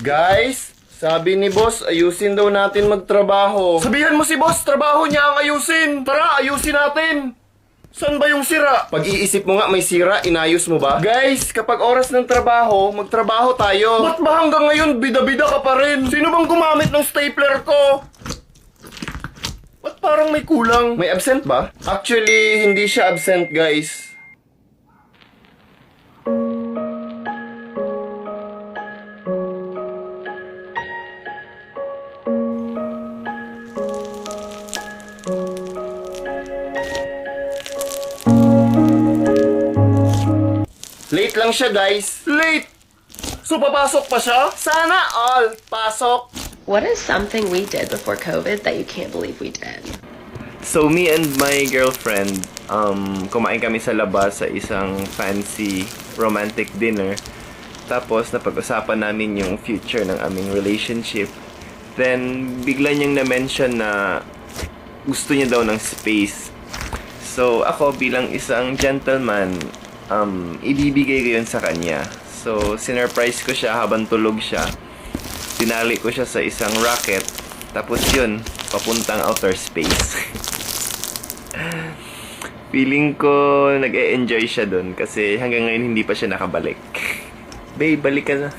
Guys, sabi ni boss, ayusin daw natin magtrabaho. Sabihan mo si boss, trabaho niya ang ayusin. Tara, ayusin natin. Saan ba yung sira? Pag-iisip mo nga may sira, inayos mo ba? Guys, kapag oras ng trabaho, magtrabaho tayo. Ba't ba hanggang ngayon bida-bida ka pa rin? Sino bang gumamit ng stapler ko? Ba't parang may kulang? May absent ba? Actually, hindi siya absent, guys. Late lang siya, guys. Late! So, papasok pa siya? Sana all pasok. What is something we did before COVID that you can't believe we did? So, me and my girlfriend, kumain kami sa labas sa isang fancy romantic dinner. Tapos, napag-usapan namin yung future ng aming relationship. Then, bigla niyang na-mention na gusto niya daw ng space. So, ako bilang isang gentleman, ibibigay ko yun sa kanya. So, sinurprise ko siya habang tulog siya. Tinali ko siya sa isang rocket. Tapos yun, papuntang outer space. Feeling ko nag-e-enjoy siya dun kasi hanggang ngayon hindi pa siya nakabalik. Babe, balik ka na.